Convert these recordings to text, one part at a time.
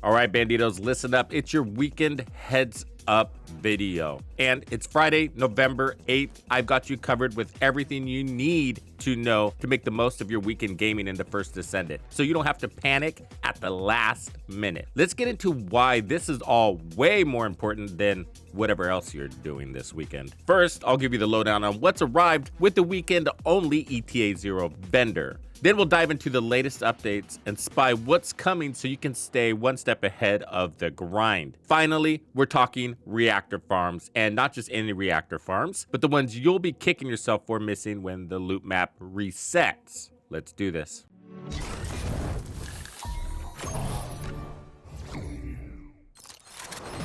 All right, Banditos, listen up. It's your weekend heads up video. And it's Friday, November 8th. I've got you covered with everything you need to know to make the most of your weekend gaming in the First Descendant, so you don't have to panic at the last minute. Let's get into why this is all way more important than whatever else you're doing this weekend. First, I'll give you the lowdown on what's arrived with the weekend-only ETA-0 vendor. Then we'll dive into the latest updates and spy what's coming so you can stay one step ahead of the grind. Finally, we're talking reactor farms, and not just any reactor farms, but the ones you'll be kicking yourself for missing when the loot map resets. Let's do this.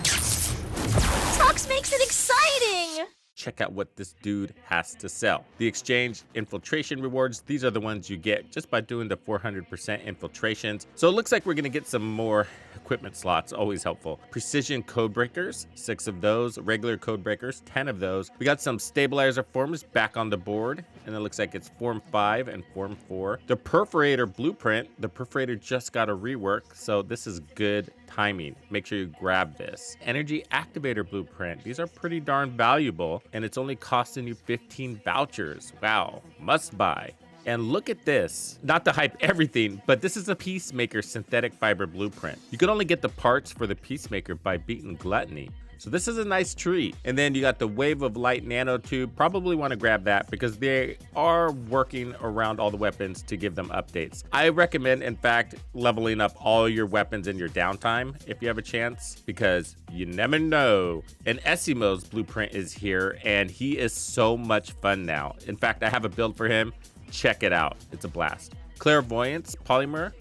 Tux makes it exciting! Check out what this dude has to sell. The exchange infiltration rewards, these are the ones you get just by doing the 400% infiltrations. So it looks like we're gonna get some more equipment slots, always helpful. Precision code breakers, 6 of those. Regular code breakers, 10 of those. We got some stabilizer forms back on the board, and it looks like it's form 5 and form 4. The perforator blueprint, the perforator just got a rework, so this is good timing. Make sure you grab this. Energy activator blueprint, these are pretty darn valuable, and it's only costing you 15 vouchers. Wow, must buy. And look at this, not to hype everything, but this is a Peacemaker synthetic fiber blueprint. You can only get the parts for the Peacemaker by beating Gluttony. So this is a nice treat. And then you got the Wave of Light nanotube. Probably want to grab that because they are working around all the weapons to give them updates. I recommend, in fact, leveling up all your weapons in your downtime if you have a chance, because you never know. And Esimo's blueprint is here, and he is so much fun now. In fact, I have a build for him. Check it out. It's a blast. Clairvoyance polymer,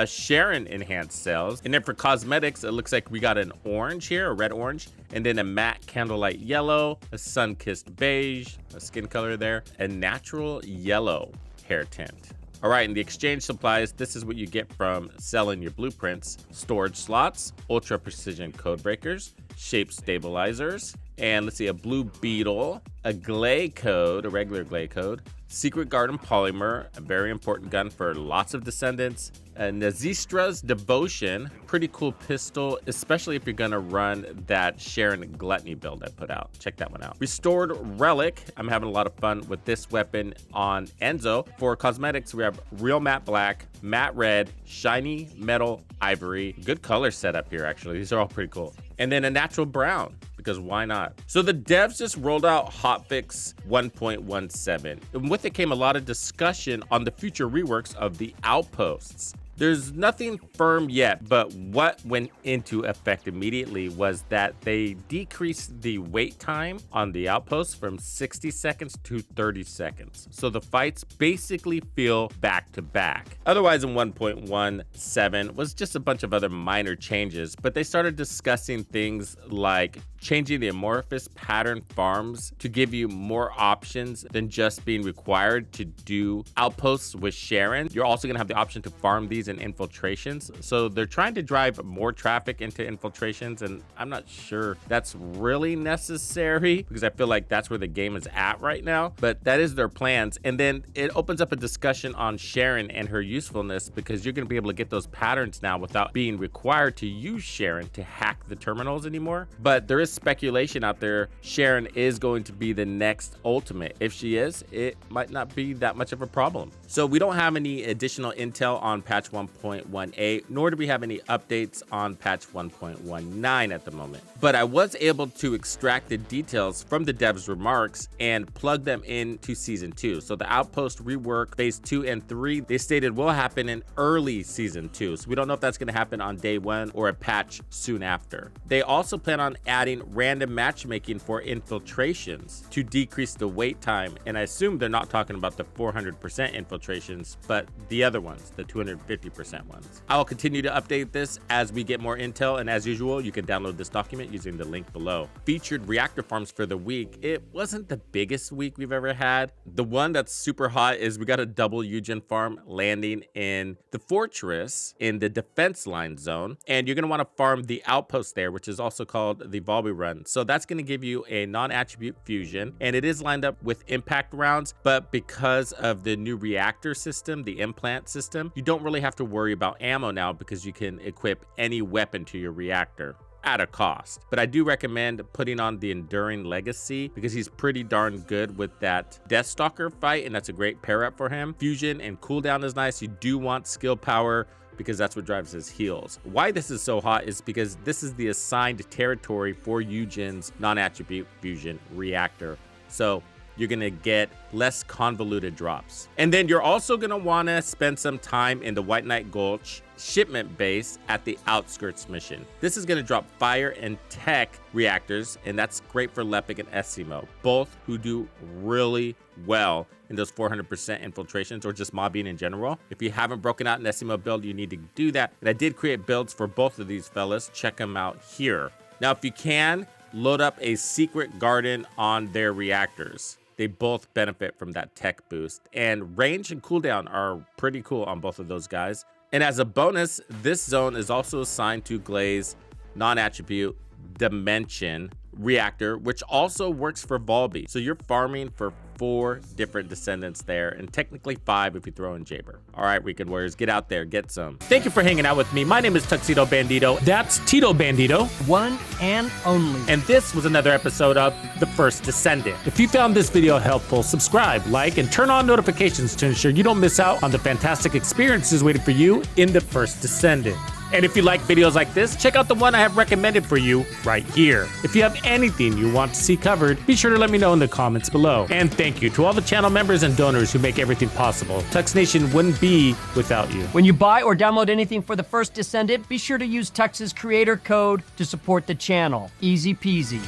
Sharon enhanced cells. And then for cosmetics, it looks like we got an orange here, a red orange, and then a matte candlelight yellow, a sun-kissed beige, a skin color there, a natural yellow hair tint. All right, in the exchange supplies, this is what you get from selling your blueprints: storage slots, ultra precision code breakers, shape stabilizers, and let's see, a blue beetle, a glay code, a regular glay code, secret garden polymer, a very important gun for lots of descendants, and Nazistra's Devotion, pretty cool pistol, especially if you're gonna run that Sharon Gluttony build I put out. Check that one out. Restored Relic, I'm having a lot of fun with this weapon on Enzo. For cosmetics, we have real matte black, matte red, shiny metal ivory. Good color setup here, actually. These are all pretty cool. And then a natural brown, because why not? So the devs just rolled out Hotfix 1.17. And with it came a lot of discussion on the future reworks of the outposts. There's nothing firm yet, but what went into effect immediately was that they decreased the wait time on the outposts from 60 seconds to 30 seconds. So the fights basically feel back to back. Otherwise, in 1.17 was just a bunch of other minor changes, but they started discussing things like changing the amorphous pattern farms to give you more options than just being required to do outposts with Sharon. You're also gonna have the option to farm these in infiltrations. So they're trying to drive more traffic into infiltrations, and I'm not sure that's really necessary because I feel like that's where the game is at right now, but that is their plans. And then it opens up a discussion on Sharon and her usefulness, because you're gonna be able to get those patterns now without being required to use Sharon to hack the terminals anymore. But there is speculation out there Sharon is going to be the next ultimate. If she is, it might not be that much of a problem. So we don't have any additional intel on patch 1.18, nor do we have any updates on patch 1.19 at the moment. But I was able to extract the details from the devs' remarks and plug them into season 2. So the outpost rework phase 2 and 3, they stated will happen in early season 2. So we don't know if that's going to happen on day 1 or a patch soon after. They also plan on adding random matchmaking for infiltrations to decrease the wait time. And I assume they're not talking about the 400% infiltrations, but the other ones, the 250% ones. I will continue to update this as we get more intel, and as usual, you can download this document using the link below. Featured reactor farms for the week. It wasn't the biggest week we've ever had. The one that's super hot is we got a double Eugen farm landing in the fortress in the defense line zone, and you're gonna want to farm the outpost there, which is also called the Volby Run. So that's gonna give you a non-attribute fusion, and it is lined up with impact rounds, but because of the new reactor system, the implant system, you don't really have have to worry about ammo now because you can equip any weapon to your reactor at a cost. But I do recommend putting on the Enduring Legacy because he's pretty darn good with that Deathstalker fight, and that's a great pair up for him. Fusion and cooldown is nice. You do want skill power because that's what drives his heals. Why this is so hot is because this is the assigned territory for Eugen's non-attribute fusion reactor. So you're gonna get less convoluted drops. And then you're also gonna wanna spend some time in the White Knight Gulch shipment base at the Outskirts mission. This is gonna drop fire and tech reactors, and that's great for Lepic and Essimo, both who do really well in those 400% infiltrations or just mobbing in general. If you haven't broken out an Essimo build, you need to do that. And I did create builds for both of these fellas. Check them out here. Now, if you can, load up a secret garden on their reactors. They both benefit from that tech boost, and range and cooldown are pretty cool on both of those guys. And as a bonus, this zone is also assigned to Glaze non-attribute Dimension reactor, which also works for Volby. So you're farming for 4 different descendants there, and technically 5 if you throw in Jaber. All right, Weekend Warriors, get out there, get some. Thank you for hanging out with me. My name is Tuxedo Bandido. That's Tito Bandido. One and only. And this was another episode of The First Descendant. If you found this video helpful, subscribe, like, and turn on notifications to ensure you don't miss out on the fantastic experiences waiting for you in The First Descendant. And if you like videos like this, check out the one I have recommended for you right here. If you have anything you want to see covered, be sure to let me know in the comments below. And thank you to all the channel members and donors who make everything possible. Tux Nation wouldn't be without you. When you buy or download anything for The First Descendant, be sure to use Tux's creator code to support the channel. Easy peasy.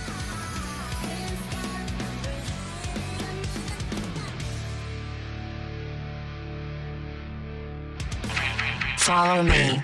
Follow me.